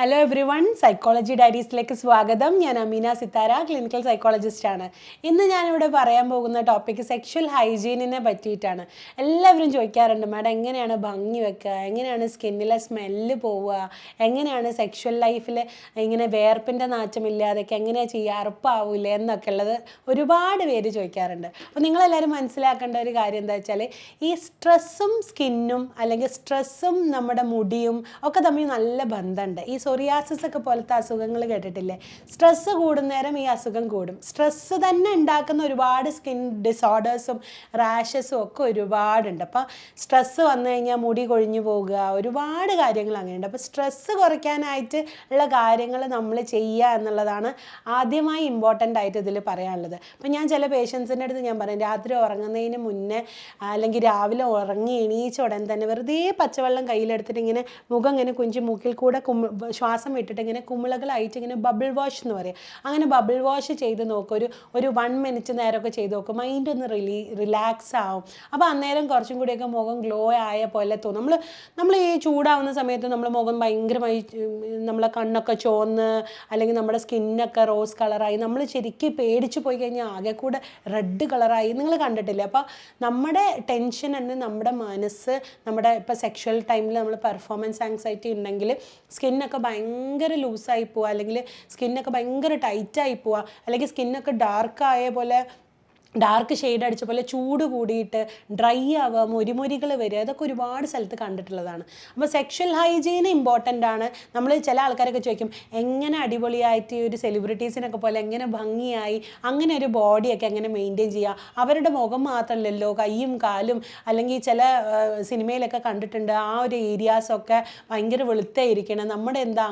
Hello every one, psychology ഡയറീസിലേക്ക് സ്വാഗതം. ഞാൻ Ameena Sithara, clinical സൈക്കോളജിസ്റ്റാണ്. ഇന്ന് ഞാനിവിടെ പറയാൻ പോകുന്ന ടോപ്പിക്ക് സെക്ഷൽ ഹൈജീനിനെ പറ്റിയിട്ടാണ്. എല്ലാവരും ചോദിക്കാറുണ്ട്, മാഡം എങ്ങനെയാണ് ഭംഗി വെക്കുക, എങ്ങനെയാണ് സ്കിന്നിലെ സ്മെല്ല് പോവുക, എങ്ങനെയാണ് സെക്ഷൽ ലൈഫിൽ ഇങ്ങനെ വേർപ്പിൻ്റെ നാറ്റമില്ലാതൊക്കെ എങ്ങനെയാണ് ചെയ്യുക, അറുപ്പാവില്ലേ എന്നൊക്കെ ഉള്ളത് ഒരുപാട് പേര് ചോദിക്കാറുണ്ട്. അപ്പോൾ നിങ്ങളെല്ലാവരും മനസ്സിലാക്കേണ്ട ഒരു കാര്യം എന്താ വെച്ചാൽ, ഈ സ്ട്രെസ്സും സ്കിന്നും അല്ലെങ്കിൽ സ്ട്രെസ്സും നമ്മുടെ മുടിയും ഒക്കെ തമ്മിൽ നല്ല ബന്ധമുണ്ട്. ഈ സോറിയാസിസ് ഒക്കെ പോലത്തെ അസുഖങ്ങൾ കേട്ടിട്ടില്ലേ? സ്ട്രെസ്സ് കൂടുന്നേരം ഈ അസുഖം കൂടും. സ്ട്രെസ്സ് തന്നെ ഉണ്ടാക്കുന്ന ഒരുപാട് സ്കിൻ ഡിസോർഡേഴ്സും റാഷസും ഒക്കെ ഒരുപാടുണ്ട്. അപ്പോൾ സ്ട്രെസ്സ് വന്നു കഴിഞ്ഞാൽ മുടി കൊഴിഞ്ഞു പോകുക, ഒരുപാട് കാര്യങ്ങൾ അങ്ങനെയുണ്ട്. അപ്പോൾ സ്ട്രെസ്സ് കുറയ്ക്കാനായിട്ട് ഉള്ള കാര്യങ്ങൾ നമ്മൾ ചെയ്യുക എന്നുള്ളതാണ് ആദ്യമായി ഇമ്പോർട്ടൻ്റ് ആയിട്ട് ഇതിൽ പറയാനുള്ളത്. അപ്പോൾ ഞാൻ ചില പേഷ്യൻസിൻ്റെ അടുത്ത് ഞാൻ പറയും, രാത്രി ഉറങ്ങുന്നതിന് മുന്നേ അല്ലെങ്കിൽ രാവിലെ ഉറങ്ങി എണീച്ച ഉടൻ തന്നെ വെറുതെ പച്ചവെള്ളം കയ്യിലെടുത്തിട്ട് ഇങ്ങനെ മുഖം ഇങ്ങനെ കുഞ്ചി മൂക്കിൽ കൂടെ ശ്വാസം വിട്ടിട്ട് ഇങ്ങനെ കുമിളകളായിട്ട് ഇങ്ങനെ ബബിൾ വാഷ് എന്ന് പറയും. അങ്ങനെ ബബിൾ വാഷ് ചെയ്ത് നോക്കും. ഒരു 1 മിനിറ്റ് നേരമൊക്കെ ചെയ്ത് നോക്കും. മൈൻഡ് ഒന്ന് റിലാക്സ് ആവും. അപ്പോൾ അന്നേരം കുറച്ചും കൂടിയൊക്കെ മുഖം ഗ്ലോ ആയ പോലെ തോന്നും. നമ്മൾ ഈ ചൂടാവുന്ന സമയത്ത് നമ്മൾ മുഖം ഭയങ്കരമായി നമ്മളെ കണ്ണൊക്കെ ചുവന്ന് അല്ലെങ്കിൽ നമ്മുടെ സ്കിന്നൊക്കെ റോസ് കളറായി നമ്മൾ ശരിക്കും പേടിച്ച് പോയി കഴിഞ്ഞാൽ ആകെ കൂടെ റെഡ് കളറായി നിങ്ങൾ കണ്ടിട്ടില്ലേ? അപ്പോൾ നമ്മുടെ ടെൻഷൻ തന്നെ നമ്മുടെ മനസ്സ് നമ്മുടെ ഇപ്പോൾ സെക്ഷൽ ടൈമിൽ നമ്മൾ പെർഫോമൻസ് ആങ്സൈറ്റി ഉണ്ടെങ്കിൽ സ്കിന്നൊക്കെ ഭയങ്കര ലൂസായി പോവുക, അല്ലെങ്കിൽ സ്കിന്നൊക്കെ ഭയങ്കര ടൈറ്റായി പോവുക, അല്ലെങ്കിൽ സ്കിന്നൊക്കെ ഡാർക്കായ പോലെ ഡാർക്ക് ഷെയ്ഡ് അടിച്ച പോലെ ചൂട് കൂടിയിട്ട് ഡ്രൈ ആവുക, മുരിമുരികൾ വരിക, ഇതൊക്കെ ഒരുപാട് സ്ഥലത്ത് കണ്ടിട്ടുള്ളതാണ്. അപ്പോൾ സെക്ഷൽ ഹൈജീൻ ഇമ്പോർട്ടൻ്റ് ആണ്. നമ്മൾ ചില ആൾക്കാരൊക്കെ ചോദിക്കും, എങ്ങനെ അടിപൊളിയായിട്ട് ഒരു സെലിബ്രിറ്റീസിനൊക്കെ പോലെ എങ്ങനെ ഭംഗിയായി അങ്ങനെ ഒരു ബോഡിയൊക്കെ എങ്ങനെ മെയിൻറ്റെയിൻ ചെയ്യുക? അവരുടെ മുഖം മാത്രമല്ലല്ലോ, കൈയും കാലും, അല്ലെങ്കിൽ ചില സിനിമയിലൊക്കെ കണ്ടിട്ടുണ്ട് ആ ഒരു ഏരിയാസൊക്കെ ഭയങ്കര വെളുത്തായിരിക്കണം, നമ്മുടെ എന്താ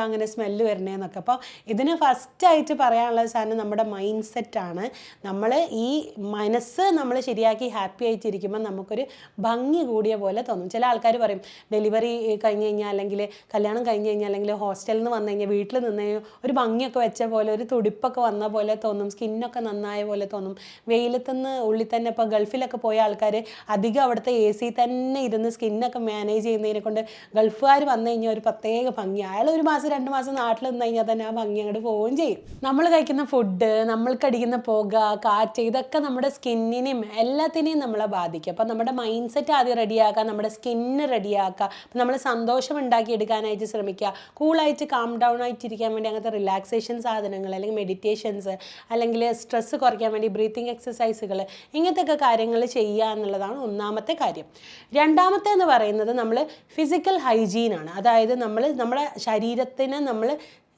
അങ്ങനെ സ്മെല്ല് വരണേന്നൊക്കെ. അപ്പോൾ ഇതിന് ഫസ്റ്റായിട്ട് പറയാനുള്ള സാധനം നമ്മുടെ മൈൻഡ് സെറ്റാണ്. നമ്മൾ ഈ മനസ്സ് നമ്മൾ ശരിയാക്കി ഹാപ്പി ആയിട്ടിരിക്കുമ്പോൾ നമുക്കൊരു ഭംഗി കൂടിയ പോലെ തോന്നും. ചില ആൾക്കാർ പറയും, ഡെലിവറി കഴിഞ്ഞ് കഴിഞ്ഞാൽ അല്ലെങ്കിൽ കല്യാണം കഴിഞ്ഞ് കഴിഞ്ഞാൽ അല്ലെങ്കിൽ ഹോസ്റ്റലിൽ നിന്ന് വന്നു കഴിഞ്ഞാൽ വീട്ടിൽ നിന്ന് ഒരു ഭംഗിയൊക്കെ വെച്ച പോലെ ഒരു തുടിപ്പൊക്കെ വന്ന പോലെ തോന്നും, സ്കിന്നൊക്കെ നന്നായ പോലെ തോന്നും. വെയിലത്തുനിന്ന് ഉള്ളിൽ തന്നെ ഇപ്പോൾ ഗൾഫിലൊക്കെ പോയ ആൾക്കാർ അധികം അവിടുത്തെ AC തന്നെ ഇരുന്ന് സ്കിന്നൊക്കെ മാനേജ് ചെയ്യുന്നതിനെ കൊണ്ട് ഗൾഫുകാർ വന്നു കഴിഞ്ഞാൽ ഒരു പ്രത്യേക ഭംഗി. അയാൾ 1 മാസം 2 മാസം നാട്ടിൽ നിന്ന് കഴിഞ്ഞാൽ തന്നെ ആ ഭംഗി അങ്ങോട്ട് പോവുകയും ചെയ്യും. നമ്മൾ കഴിക്കുന്ന ഫുഡ്, നമ്മൾക്കടിക്കുന്ന പുക, കാറ്റ്, ഇതൊക്കെ നമ്മുടെ സ്കിന്നിനെയും എല്ലാത്തിനെയും നമ്മളെ ബാധിക്കും. അപ്പോൾ നമ്മുടെ മൈൻഡ് സെറ്റ് ആദ്യം റെഡിയാക്കുക, നമ്മുടെ സ്കിന്ന് റെഡിയാക്കുക. അപ്പോൾ നമ്മൾ സന്തോഷം ഉണ്ടാക്കിയെടുക്കാനായിട്ട് ശ്രമിക്കുക. കൂളായിട്ട് കാം ഡൗൺ ആയിട്ടിരിക്കാൻ വേണ്ടി അങ്ങനത്തെ റിലാക്സേഷൻ സാധനങ്ങൾ അല്ലെങ്കിൽ മെഡിറ്റേഷൻസ് അല്ലെങ്കിൽ സ്ട്രെസ്സ് കുറയ്ക്കാൻ വേണ്ടി ബ്രീത്തിങ് എക്സസൈസുകൾ, ഇങ്ങനത്തെയൊക്കെ കാര്യങ്ങൾ ചെയ്യുക എന്നുള്ളതാണ് ഒന്നാമത്തെ കാര്യം. രണ്ടാമത്തെ എന്ന് പറയുന്നത് നമ്മൾ ഫിസിക്കൽ ഹൈജീനാണ്. അതായത് നമ്മുടെ ശരീരത്തിന് നമ്മൾ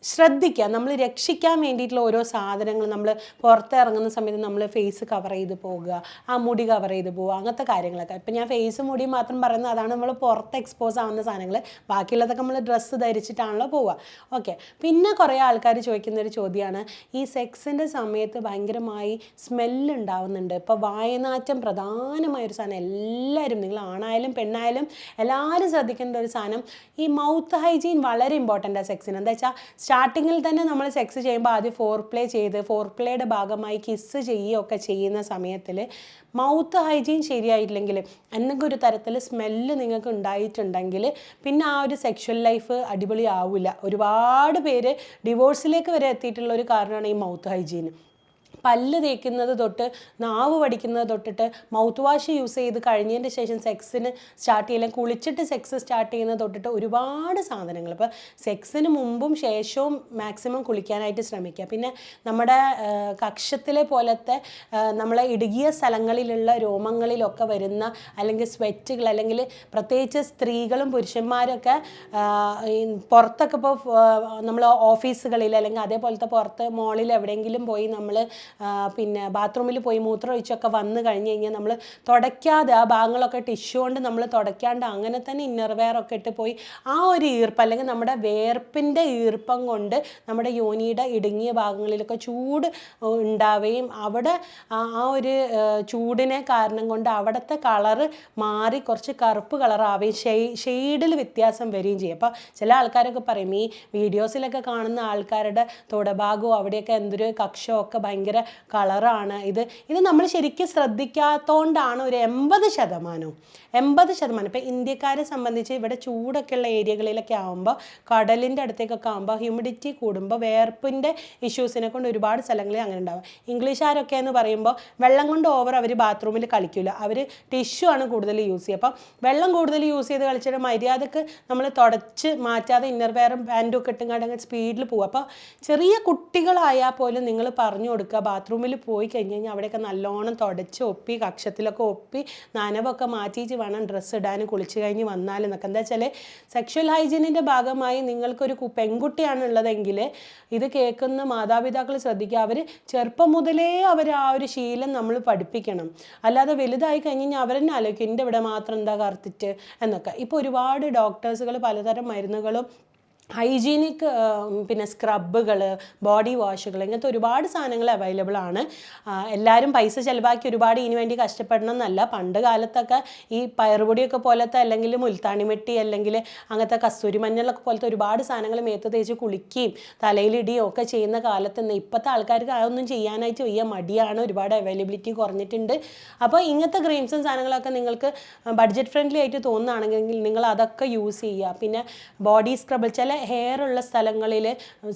ശ്രദ്ധിക്കുക, നമ്മൾ രക്ഷിക്കാൻ വേണ്ടിയിട്ടുള്ള ഓരോ സാധനങ്ങൾ നമ്മൾ പുറത്തിറങ്ങുന്ന സമയത്ത് നമ്മൾ ഫേസ് കവർ ചെയ്ത് പോകുക, ആ മുടി കവർ ചെയ്ത് പോവുക, അങ്ങനത്തെ കാര്യങ്ങളൊക്കെ. ഇപ്പം ഞാൻ ഫേസ് മുടി മാത്രം പറയുന്നത് അതാണ് നമ്മൾ പുറത്ത് എക്സ്പോസ് ആവുന്ന സാധനങ്ങൾ. ബാക്കിയുള്ളതൊക്കെ നമ്മൾ ഡ്രസ്സ് ധരിച്ചിട്ടാണല്ലോ പോവുക. ഓക്കെ. പിന്നെ കുറേ ആൾക്കാർ ചോദിക്കുന്നൊരു ചോദ്യമാണ്, ഈ സെക്സിൻ്റെ സമയത്ത് ഭയങ്കരമായി സ്മെല്ല് ഉണ്ടാവുന്നുണ്ട്. ഇപ്പോൾ വായനാറ്റം പ്രധാനമായൊരു സാധനം. എല്ലാവരും, നിങ്ങൾ ആണായാലും പെണ്ണായാലും എല്ലാവരും ശ്രദ്ധിക്കേണ്ട ഒരു സാധനം, ഈ മൗത്ത് ഹൈജീൻ വളരെ ഇമ്പോർട്ടൻ്റാണ് സെക്സിന്. എന്താ വെച്ചാൽ സ്റ്റാർട്ടിങ്ങിൽ തന്നെ നമ്മൾ സെക്സ് ചെയ്യുമ്പോൾ ആദ്യം ഫോർപ്ലേയുടെ ഭാഗമായി കിസ്സ് ചെയ്യുകയൊക്കെ ചെയ്യുന്ന സമയത്തിൽ മൗത്ത് ഹൈജീൻ ശരിയായിട്ടില്ലെങ്കിൽ, എന്തെങ്കിലും ഒരു തരത്തിൽ സ്മെല്ല് നിങ്ങൾക്ക് ഉണ്ടായിട്ടുണ്ടെങ്കിൽ പിന്നെ ആ ഒരു സെക്ഷൽ ലൈഫ് അടിപൊളി ആവില്ല. ഒരുപാട് പേര് ഡിവോഴ്സിലേക്ക് വരെ എത്തിയിട്ടുള്ള ഒരു കാരണമാണ് ഈ മൗത്ത് ഹൈജീൻ. പല്ല് തേക്കുന്നത് തൊട്ട് നാവ് പഠിക്കുന്നത് തൊട്ടിട്ട് മൗത്ത് വാഷ് യൂസ് ചെയ്ത് കഴിഞ്ഞതിന് ശേഷം സെക്സിന് സ്റ്റാർട്ട് ചെയ്യില്ല, കുളിച്ചിട്ട് സെക്സ് സ്റ്റാർട്ട് ചെയ്യുന്നത് തൊട്ടിട്ട് ഒരുപാട് സാധനങ്ങൾ. ഇപ്പോൾ സെക്സിന് മുമ്പും ശേഷവും മാക്സിമം കുളിക്കാനായിട്ട് ശ്രമിക്കുക. പിന്നെ നമ്മുടെ കക്ഷത്തിലെ പോലത്തെ നമ്മളെ ഇടുങ്ങിയ സ്ഥലങ്ങളിലുള്ള രോമങ്ങളിലൊക്കെ വരുന്ന അല്ലെങ്കിൽ സ്വെറ്റുകൾ, അല്ലെങ്കിൽ പ്രത്യേകിച്ച് സ്ത്രീകളും പുരുഷന്മാരൊക്കെ പുറത്തൊക്കെ ഇപ്പോൾ നമ്മൾ ഓഫീസുകളിൽ അല്ലെങ്കിൽ അതേപോലത്തെ പുറത്ത് മോളിൽ എവിടെയെങ്കിലും പോയി നമ്മൾ പിന്നെ ബാത്റൂമിൽ പോയി മൂത്രം ഒഴിച്ചൊക്കെ വന്നു കഴിഞ്ഞ് കഴിഞ്ഞാൽ നമ്മൾ തുടയ്ക്കാതെ ആ ഭാഗങ്ങളൊക്കെ ടിഷ്യൂ കൊണ്ട് നമ്മൾ തുടയ്ക്കാണ്ട് അങ്ങനെ തന്നെ ഇന്നർവെയറൊക്കെ ഇട്ട് പോയി ആ ഒരു ഈർപ്പം അല്ലെങ്കിൽ നമ്മുടെ വേർപ്പിൻ്റെ ഈർപ്പം കൊണ്ട് നമ്മുടെ യോനിയുടെ ഇടുങ്ങിയ ഭാഗങ്ങളിലൊക്കെ ചൂട് ഉണ്ടാവുകയും അവിടെ ആ ഒരു ചൂടിനെ കാരണം കൊണ്ട് അവിടുത്തെ കളറ് മാറി കുറച്ച് കറുപ്പ് കളറാവുകയും ഷെയ്ഡിൽ വ്യത്യാസം വരികയും ചെയ്യും. അപ്പോൾ ചില ആൾക്കാരൊക്കെ പറയും, ഈ വീഡിയോസിലൊക്കെ കാണുന്ന ആൾക്കാരുടെ തുടഭാഗവും അവിടെയൊക്കെ എന്തൊരു കക്ഷമൊക്കെ ഭയങ്കര കളറാണ്. ഇത് നമ്മൾ ശരിക്കും ശ്രദ്ധിക്കാത്തതുകൊണ്ടാണ് ഒരു 80%. ഇപ്പം ഇന്ത്യക്കാരെ സംബന്ധിച്ച് ഇവിടെ ചൂടൊക്കെ ഉള്ള ഏരിയകളിലൊക്കെ ആകുമ്പോൾ, കടലിൻ്റെ അടുത്തേക്കൊക്കെ ആകുമ്പോൾ ഹ്യൂമിഡിറ്റി കൂടുമ്പോൾ വേർപ്പിൻ്റെ ഇഷ്യൂസിനെ കൊണ്ട് ഒരുപാട് സ്ഥലങ്ങളിൽ അങ്ങനെ ഉണ്ടാവും. ഇംഗ്ലീഷുകാരൊക്കെ എന്ന് പറയുമ്പോൾ വെള്ളം കൊണ്ട് ഓവർ അവർ ബാത്റൂമിൽ കളിക്കില്ല, അവർ ടിഷ്യൂ ആണ് കൂടുതൽ യൂസ് ചെയ്യുക. അപ്പം വെള്ളം കൂടുതൽ യൂസ് ചെയ്ത് കളിച്ചിട്ട് മര്യാദക്ക് നമ്മൾ തുടച്ച് മാറ്റാതെ ഇന്നർ വെയറും പാൻറ്റും ഒക്കെ ഇട്ടും സ്പീഡിൽ പോകും. അപ്പോൾ ചെറിയ കുട്ടികളായാൽ പോലും നിങ്ങൾ പറഞ്ഞു കൊടുക്കുക, ബാത്റൂമിൽ പോയി കഴിഞ്ഞ് കഴിഞ്ഞാൽ അവിടെയൊക്കെ നല്ലോണം തുടച്ച് ഒപ്പി, കക്ഷത്തിലൊക്കെ ഒപ്പി, നനവൊക്കെ മാറ്റിയിട്ട് വേണം ഡ്രസ്സ് ഇടാൻ, കുളിച്ച് കഴിഞ്ഞ് വന്നാൽ എന്നൊക്കെ. എന്താ വെച്ചാൽ സെക്ഷൽ ഹൈജീനിൻ്റെ ഭാഗമായി നിങ്ങൾക്കൊരു പെൺകുട്ടിയാണ് ഉള്ളതെങ്കിൽ ഇത് കേൾക്കുന്ന മാതാപിതാക്കൾ ശ്രദ്ധിക്കുക. അവർ ചെറുപ്പം മുതലേ അവർ ആ ഒരു ശീലം നമ്മൾ പഠിപ്പിക്കണം. അല്ലാതെ വലുതായി കഴിഞ്ഞ് കഴിഞ്ഞാൽ അവരെന്നെ ആലോചിക്കും എൻ്റെ ഇവിടെ മാത്രം എന്താ കറുത്തിട്ട് എന്നൊക്കെ. ഇപ്പോൾ ഒരുപാട് ഡോക്ടേഴ്സുകൾ പലതരം മരുന്നുകളും ഹൈജീനിക് പിന്നെ സ്ക്രബുകൾ, ബോഡി വാഷുകൾ, ഇങ്ങനത്തെ ഒരുപാട് സാധനങ്ങൾ അവൈലബിൾ ആണ്. എല്ലാവരും പൈസ ചിലവാക്കി ഒരുപാട് ഇതിനു വേണ്ടി കഷ്ടപ്പെടണം എന്നല്ല. പണ്ട് കാലത്തൊക്കെ ഈ പയറുപൊടിയൊക്കെ പോലത്തെ, അല്ലെങ്കിൽ മുൽത്താണിമെട്ടി, അല്ലെങ്കിൽ അങ്ങനത്തെ കസ്തൂരി മഞ്ഞളൊക്കെ പോലത്തെ ഒരുപാട് സാധനങ്ങൾ മേത്ത് തേച്ച് കുളിക്കുകയും തലയിലിടുകയും ഒക്കെ ചെയ്യുന്ന കാലത്ത് നിന്ന് ഇപ്പോഴത്തെ ആൾക്കാർക്ക് അതൊന്നും ചെയ്യാനായിട്ട് വയ്യ, മടിയാണ്, ഒരുപാട് അവൈലബിലിറ്റി കുറഞ്ഞിട്ടുണ്ട്. അപ്പോൾ ഇങ്ങനത്തെ ക്രീംസും സാധനങ്ങളൊക്കെ നിങ്ങൾക്ക് ബഡ്ജറ്റ് ഫ്രണ്ട്ലി ആയിട്ട് തോന്നുകയാണെങ്കിൽ നിങ്ങൾ അതൊക്കെ യൂസ് ചെയ്യുക. പിന്നെ ബോഡി സ്ക്രബ്, ചില ഹെയർ ഉള്ള സ്ഥലങ്ങളിൽ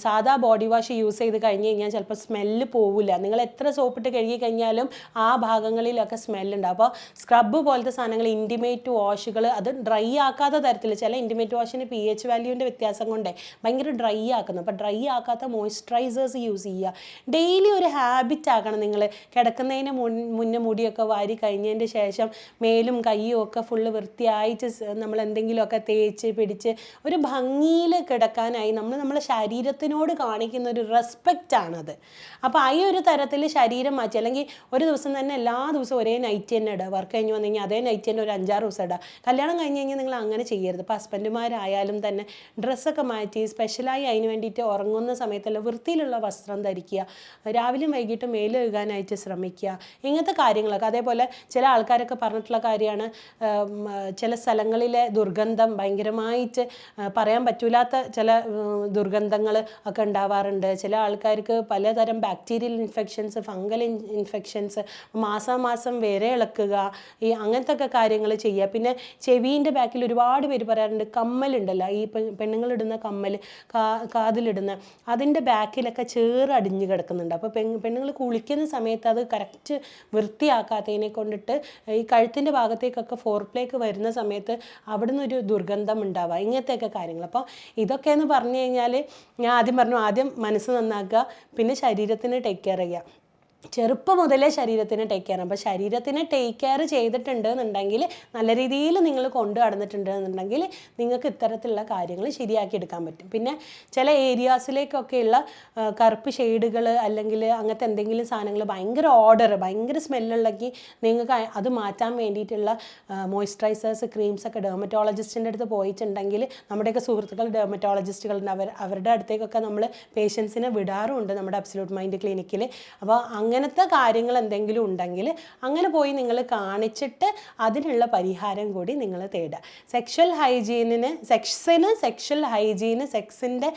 സാധാ ബോഡി വാഷ് യൂസ് ചെയ്ത് കഴിഞ്ഞ് കഴിഞ്ഞാൽ ചിലപ്പോൾ സ്മെല്ല് പോവില്ല. നിങ്ങൾ എത്ര സോപ്പിട്ട് കഴുകി കഴിഞ്ഞാലും ആ ഭാഗങ്ങളിലൊക്കെ സ്മെല്ലുണ്ടാവും. അപ്പോൾ സ്ക്രബ് പോലത്തെ സാധനങ്ങൾ, ഇൻറ്റിമേറ്റ് വാഷുകൾ, അത് ഡ്രൈ ആക്കാത്ത തരത്തിൽ, ചില ഇൻറ്റിമേറ്റ് വാഷിന് pH വാല്യൂവിൻ്റെ വ്യത്യാസം കൊണ്ടേ ഭയങ്കര ഡ്രൈ ആക്കുന്നു. അപ്പോൾ ഡ്രൈ ആക്കാത്ത മോയ്സ്ചറൈസേഴ്സ് യൂസ് ചെയ്യുക. ഡെയിലി ഒരു ഹാബിറ്റ് ആക്കണം. നിങ്ങൾ കിടക്കുന്നതിന് മുന്നേ മുടിയൊക്കെ വാരി കഴിഞ്ഞതിൻ്റെ ശേഷം മേലും കയ്യും ഒക്കെ ഫുള്ള് വൃത്തിയായിട്ട് നമ്മൾ എന്തെങ്കിലുമൊക്കെ തേച്ച് പിടിച്ച് ഒരു ഭംഗിയിൽ കിടക്കാനായി നമ്മളെ ശരീരത്തിനോട് കാണിക്കുന്ന ഒരു റെസ്പെക്റ്റ് ആണത്. അപ്പോൾ ഈ ഒരു തരത്തിൽ ശരീരം മാറ്റി, അല്ലെങ്കിൽ ഒരു ദിവസം തന്നെ എല്ലാ ദിവസവും ഒരേ നൈറ്റ് തന്നെ ഇടുക. വർക്ക് കഴിഞ്ഞ് വന്നു കഴിഞ്ഞാൽ അതേ നൈറ്റ് തന്നെ ഒരു 5-6 ദിവസം ഇടുക. കല്യാണം കഴിഞ്ഞ് കഴിഞ്ഞാൽ നിങ്ങൾ അങ്ങനെ ചെയ്യരുത്. ഇപ്പോൾ ഹസ്ബൻഡുമാരായാലും തന്നെ ഡ്രസ്സൊക്കെ മാറ്റി സ്പെഷ്യലായി അതിന് വേണ്ടിയിട്ട് ഉറങ്ങുന്ന സമയത്തുള്ള വൃത്തിയിലുള്ള വസ്ത്രം ധരിക്കുക. രാവിലെയും വൈകിട്ടും മേല് കഴുകാനായിട്ട് ശ്രമിക്കുക. ഇങ്ങനത്തെ കാര്യങ്ങളൊക്കെ. അതേപോലെ ചില ആൾക്കാരൊക്കെ പറഞ്ഞിട്ടുള്ള കാര്യമാണ്, ചില സ്ഥലങ്ങളിലെ ദുർഗന്ധം ഭയങ്കരമായിട്ട് പറയാൻ പറ്റൂലാത്ത ചില ദുർഗന്ധങ്ങൾ ഒക്കെ ഉണ്ടാവാറുണ്ട്. ചില ആൾക്കാർക്ക് പലതരം ബാക്ടീരിയൽ ഇൻഫെക്ഷൻസ്, ഫംഗൽ ഇൻഫെക്ഷൻസ്, മാസം വരെ ഇളക്കുക, ഈ അങ്ങനത്തെ ഒക്കെ കാര്യങ്ങൾ ചെയ്യുക. പിന്നെ ചെവീൻ്റെ ബാക്കിൽ ഒരുപാട് പേര് പറയാറുണ്ട്, കമ്മലുണ്ടല്ലോ, ഈ പെണ്ണുങ്ങളിടുന്ന കമ്മൽ, കാതിലിടുന്ന, അതിൻ്റെ ബാക്കിലൊക്കെ ചേറടിഞ്ഞ് കിടക്കുന്നുണ്ട്. അപ്പോൾ പെണ്ണുങ്ങൾ കുളിക്കുന്ന സമയത്ത് അത് കറക്റ്റ് വൃത്തിയാക്കാത്തതിനെ കൊണ്ടിട്ട് ഈ കഴുത്തിൻ്റെ ഭാഗത്തേക്കൊക്കെ ഫോർപ്ലേക്ക് വരുന്ന സമയത്ത് അവിടുന്ന് ഒരു ദുർഗന്ധം ഉണ്ടാവുക. ഇങ്ങനത്തെയൊക്കെ കാര്യങ്ങൾ. അപ്പോൾ ഇതൊക്കെയെന്ന് പറഞ്ഞു കഴിഞ്ഞാൽ ഞാൻ ആദ്യം മനസ്സ് നന്നാക്കുക, പിന്നെ ശരീരത്തിന് ടേക്ക് കെയർ ചെയ്യുക. ചെറുപ്പം മുതലേ ശരീരത്തിന് ടേക്ക് കെയർ. അപ്പോൾ ശരീരത്തിന് ടേക്ക് കെയർ ചെയ്തിട്ടുണ്ട് എന്നുണ്ടെങ്കിൽ, നല്ല രീതിയിൽ നിങ്ങൾ കൊണ്ടു നടന്നിട്ടുണ്ട് എന്നുണ്ടെങ്കിൽ നിങ്ങൾക്ക് ഇത്തരത്തിലുള്ള കാര്യങ്ങൾ ശരിയാക്കി എടുക്കാൻ പറ്റും. പിന്നെ ചില ഏരിയാസിലേക്കൊക്കെയുള്ള കറുപ്പ് ഷെയ്ഡുകൾ അല്ലെങ്കിൽ അങ്ങനത്തെ എന്തെങ്കിലും സാധനങ്ങൾ ഭയങ്കര ഭയങ്കര സ്മെല്ലുള്ളെങ്കിൽ നിങ്ങൾക്ക് അത് മാറ്റാൻ വേണ്ടിയിട്ടുള്ള മോയ്സ്ചറൈസേഴ്സ്, ക്രീംസൊക്കെ ഡെർമറ്റോളജിസ്റ്റിൻ്റെ അടുത്ത് പോയിട്ടുണ്ടെങ്കിൽ, നമ്മുടെയൊക്കെ സുഹൃത്തുക്കൾ ഡെർമറ്റോളജിസ്റ്റുകളുണ്ട്, അവരുടെ അടുത്തേക്കൊക്കെ നമ്മൾ പേഷ്യൻസിനെ വിടാറുമുണ്ട് നമ്മുടെ അബ്സല്യൂട്ട് മൈൻഡ് ക്ലിനിക്കിൽ. അപ്പോൾ അങ്ങനത്തെ കാര്യങ്ങൾ എന്തെങ്കിലും ഉണ്ടെങ്കിൽ അങ്ങനെ പോയി നിങ്ങൾ കാണിച്ചിട്ട് അതിനുള്ള പരിഹാരം കൂടി നിങ്ങൾ തേടുക. സെക്ഷൽ ഹൈജീനിന്, സെക്ഷൽ ഹൈജീന്, സെക്സിൻ്റെ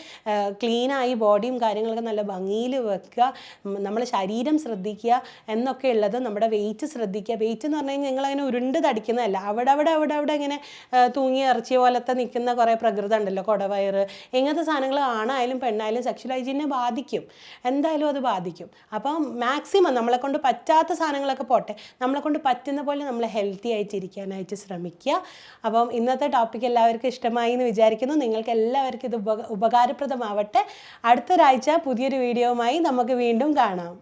ക്ലീനായി ബോഡിയും കാര്യങ്ങളൊക്കെ നല്ല ഭംഗിയിൽ വെക്കുക, നമ്മൾ ശരീരം ശ്രദ്ധിക്കുക എന്നൊക്കെ ഉള്ളത്. നമ്മുടെ വെയിറ്റ് ശ്രദ്ധിക്കുക. വെയിറ്റ് എന്ന് പറഞ്ഞു കഴിഞ്ഞാൽ നിങ്ങളങ്ങനെ ഉരുണ്ട് തടിക്കുന്നതല്ല, അവിടെ ഇങ്ങനെ തൂങ്ങി ഇറച്ചിയ പോലത്തെ നിൽക്കുന്ന കുറേ പ്രകൃതം ഉണ്ടല്ലോ, കൊടവയറ്, ഇങ്ങനത്തെ സാധനങ്ങൾ ആണായാലും പെണ്ണായാലും സെക്ഷൽ ഹൈജീനെ ബാധിക്കും, എന്തായാലും അത് ബാധിക്കും. അപ്പം മാക്സിമം നമ്മളെ കൊണ്ട് പറ്റാത്ത സാധനങ്ങളൊക്കെ പോട്ടെ, നമ്മളെ കൊണ്ട് പറ്റുന്ന പോലെ നമ്മൾ ഹെൽത്തി ആയിട്ടിരിക്കാനായിട്ട് ശ്രമിക്കുക. അപ്പം ഇന്നത്തെ ടോപ്പിക് എല്ലാവർക്കും ഇഷ്ടമായി എന്ന് വിചാരിക്കുന്നു. നിങ്ങൾക്ക് എല്ലാവർക്കും ഇത് ഉപകാരപ്രദമാവട്ടെ. അടുത്തൊരാഴ്ച പുതിയൊരു വീഡിയോയുമായി നമുക്ക് വീണ്ടും കാണാം.